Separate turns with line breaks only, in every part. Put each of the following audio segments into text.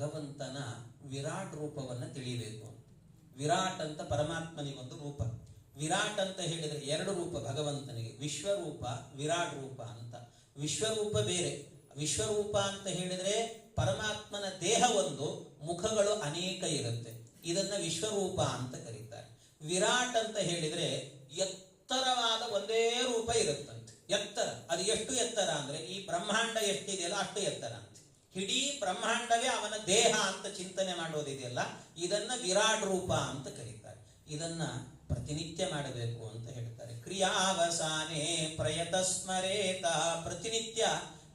ಭಗವಂತನ ವಿರಾಟ್ ರೂಪವನ್ನು ತಿಳಿಯಬೇಕು. ವಿರಾಟ್ ಅಂತ ಪರಮಾತ್ಮನಿಗೊಂದು ರೂಪ. ವಿರಾಟ್ ಅಂತ ಹೇಳಿದರೆ ಎರಡು ರೂಪ ಭಗವಂತನಿಗೆ, ವಿಶ್ವರೂಪ ವಿರಾಟ್ ರೂಪ ಅಂತ. ವಿಶ್ವರೂಪ ಬೇರೆ. ವಿಶ್ವರೂಪ ಅಂತ ಹೇಳಿದರೆ ಪರಮಾತ್ಮನ ದೇಹ ಒಂದು, ಮುಖಗಳು ಅನೇಕ ಇರುತ್ತೆ, ಇದನ್ನ ವಿಶ್ವರೂಪ ಅಂತ ಕರೀತಾರೆ. ವಿರಾಟ್ ಅಂತ ಹೇಳಿದ್ರೆ ಎತ್ತರವಾದ ಒಂದೇ ರೂಪ ಇರುತ್ತಂತೆ, ಎತ್ತರ. ಅದು ಎಷ್ಟು ಎತ್ತರ ಅಂದ್ರೆ ಈ ಬ್ರಹ್ಮಾಂಡ ಎಷ್ಟಿದೆಯಲ್ಲ ಅಷ್ಟು ಎತ್ತರ ಅಂತ. ಇಡೀ ಬ್ರಹ್ಮಾಂಡವೇ ಅವನ ದೇಹ ಅಂತ ಚಿಂತನೆ ಮಾಡೋದಿದೆಯಲ್ಲ, ಇದನ್ನ ವಿರಾಟ್ ರೂಪ ಅಂತ ಕರೀತಾರೆ. ಇದನ್ನ ಪ್ರತಿನಿತ್ಯ ಮಾಡಬೇಕು ಅಂತ ಹೇಳ್ತಾರೆ. ಕ್ರಿಯಾವಸಾನೆ ಪ್ರಯತ ಸ್ಮರೇತ. ಪ್ರತಿನಿತ್ಯ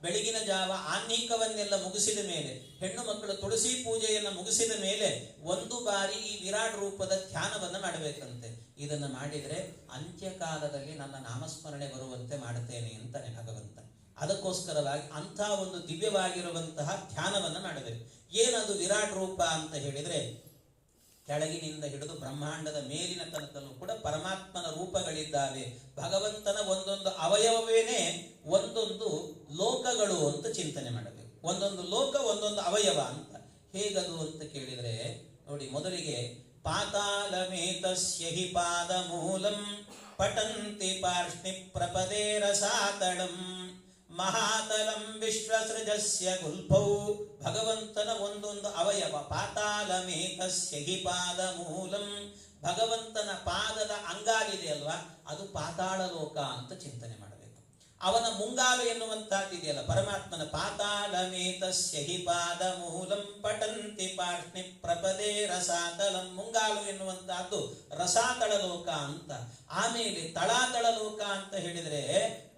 ಬೆಳಗಿನ ಜಾವ ಆನ್ನಿಕವನ್ನೆಲ್ಲ ಮುಗಿಸಿದ ಮೇಲೆ, ಹೆಣ್ಣು ಮಕ್ಕಳು ತುಳಸಿ ಪೂಜೆಯನ್ನು ಮುಗಿಸಿದ ಮೇಲೆ ಒಂದು ಬಾರಿ ಈ ವಿರಾಟ್ ರೂಪದ ಧ್ಯಾನವನ್ನ ಮಾಡಬೇಕಂತೆ. ಇದನ್ನ ಮಾಡಿದ್ರೆ ಅಂತ್ಯಕಾಲದಲ್ಲಿ ನನ್ನ ನಾಮಸ್ಮರಣೆ ಬರುವಂತೆ ಮಾಡುತ್ತೇನೆ ಅಂತಾನೆ ಭಗವಂತ. ಅದಕ್ಕೋಸ್ಕರವಾಗಿ ಅಂಥ ಒಂದು ದಿವ್ಯವಾಗಿರುವಂತಹ ಧ್ಯಾನವನ್ನ ಮಾಡಬೇಕು. ಏನದು ವಿರಾಟ್ ರೂಪ ಅಂತ ಹೇಳಿದ್ರೆ, ಕೆಳಗಿನಿಂದ ಹಿಡಿದು ಬ್ರಹ್ಮಾಂಡದ ಮೇಲಿನ ತನಕಲ್ಲೂ ಕೂಡ ಪರಮಾತ್ಮನ ರೂಪಗಳಿದ್ದಾವೆ. ಭಗವಂತನ ಒಂದೊಂದು ಅವಯವವೇನೆ ಒಂದೊಂದು ಲೋಕಗಳು ಅಂತ ಚಿಂತನೆ ಮಾಡಬೇಕು. ಒಂದೊಂದು ಲೋಕ ಒಂದೊಂದು ಅವಯವ ಅಂತ. ಹೇಗದು ಅಂತ ಕೇಳಿದ್ರೆ ನೋಡಿ, ಮೊದಲಿಗೆ ಪಾತಾಳಮೇತಸ್ಯ ಹಿ ಪಾದ ಮೂಲಂ ಪಟಂತಿ ಪಾರ್ಷ್ಣಿ ಪ್ರಪದೇ ರಸಾತಳಂ ಮಹಾತಲಂ ವಿಶ್ವಸೃಜಸ್ಯ ಗುಲ್ಫೌ. ಭಗವಂತನ ಒಂದೊಂದು ಅವಯವ. ಪಾತಾಳಮೇಕಸ್ಯ ಹಿ ಪಾದ ಮೂಲಂ. ಭಗವಂತನ ಪಾದದ ಅಂಗಾಲಿದೆ ಅಲ್ವಾ, ಅದು ಪಾತಾಳ ಲೋಕ ಅಂತ ಚಿಂತನೆ ಮಾಡಬೇಕು. ಅವನ ಮುಂಗಾಲು ಎನ್ನುವಂತಹದ್ದಿದೆಯಲ್ಲ ಪರಮಾತ್ಮನ, ಪಾತಾಳಮೇತಸ್ಯ ಹಿ ಪಾದ ಮೂಲಂ ಪಟಂತಿ ಪಾರ್ಷ್ಣಿ ಪ್ರಪದೇ ರಸಾತಲಂ. ಮುಂಗಾಲು ಎನ್ನುವಂತಹದ್ದು ರಸಾತಳ ಲೋಕ ಅಂತ. ಆಮೇಲೆ ತಳಾತಳ ಲೋಕ ಅಂತ ಹೇಳಿದ್ರೆ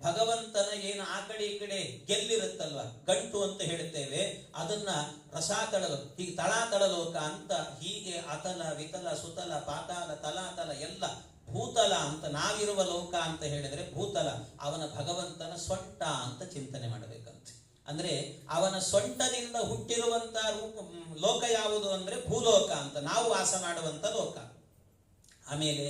ಭಗವಂತನ ಏನು ಆ ಕಡೆ ಈ ಕಡೆ ಗೆಲ್ಲಿರುತ್ತಲ್ವ, ಗಂಟು ಅಂತ ಹೇಳುತ್ತೇವೆ, ಅದನ್ನ ರಸಾತಳ, ಹೀಗೆ ತಳಾತಳ ಲೋಕ ಅಂತ. ಹೀಗೆ ಅತಲ ವಿತಲ ಸುತಲ ಪಾತಾಳ ತಲಾತಲ ಎಲ್ಲ ಭೂತಲ ಅಂತ. ನಾವಿರುವ ಲೋಕ ಅಂತ ಹೇಳಿದ್ರೆ ಭೂತಲ. ಅವನ ಭಗವಂತನ ಸೊಂಟ ಅಂತ ಚಿಂತನೆ ಮಾಡಬೇಕಂತೆ. ಅಂದ್ರೆ ಅವನ ಸೊಂಟದಿಂದ ಹುಟ್ಟಿರುವಂತಹ ಲೋಕ ಯಾವುದು ಅಂದ್ರೆ ಭೂಲೋಕ ಅಂತ, ನಾವು ವಾಸ ಮಾಡುವಂತ ಲೋಕ. ಆಮೇಲೆ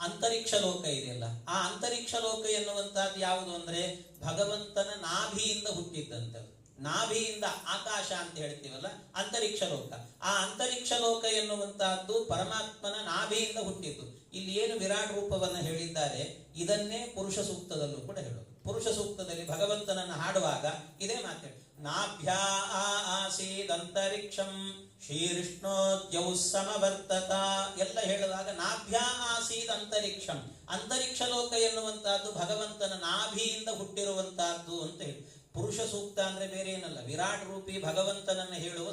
ಅಂತರಿಕ್ಷ ಲೋಕ ಇದೆಯಲ್ಲ, ಆ ಅಂತರಿಕ್ಷ ಲೋಕ ಎನ್ನುವಂತಹದ್ದು ಯಾವುದು ಅಂದ್ರೆ ಭಗವಂತನ ನಾಭಿಯಿಂದ ಹುಟ್ಟಿದ್ದಂತೆ. ನಾಭಿಯಿಂದ ಆಕಾಶ ಅಂತ ಹೇಳ್ತೀವಲ್ಲ, ಅಂತರಿಕ್ಷ ಲೋಕ. ಆ ಅಂತರಿಕ್ಷ ಲೋಕ ಎನ್ನುವಂತಹದ್ದು ಪರಮಾತ್ಮನ ನಾಭಿಯಿಂದ ಹುಟ್ಟಿದ್ದು. ಇಲ್ಲಿ ಏನು ವಿರಾಟ್ ರೂಪವನ್ನು ಹೇಳಿದ್ದಾರೆ, ಇದನ್ನೇ ಪುರುಷ ಸೂಕ್ತದಲ್ಲೂ ಕೂಡ ಹೇಳೋದು. ಪುರುಷ ಸೂಕ್ತದಲ್ಲಿ ಭಗವಂತನನ್ನು ಹಾಡುವಾಗ ಇದೇ ಮಾತೇಳಿ, ನಾಭ್ಯಾ ಆಸೀದಂತರಿಕ್ಷಂ ಶೀರ್ಷ್ಣೋದ್ಯೌ ಸಮವರ್ತತ ಎಲ್ಲ ಹೇಳುವಾಗ ನಾಭ್ಯಾ ಆಸೀದ್ ಅಂತರಿಕ್ಷಂ. ಅಂತರಿಕ್ಷ ಲೋಕ ಎನ್ನುವಂತಹದ್ದು ಭಗವಂತನ ನಾಭಿಯಿಂದ ಹುಟ್ಟಿರುವಂತಹದ್ದು ಅಂತ ಹೇಳಿ. ಪುರುಷ ಸೂಕ್ತ ಅಂದ್ರೆ ಬೇರೆ ಏನಲ್ಲ, ವಿರಾಟ್ ರೂಪಿ ಭಗವಂತನನ್ನು ಹೇಳುವ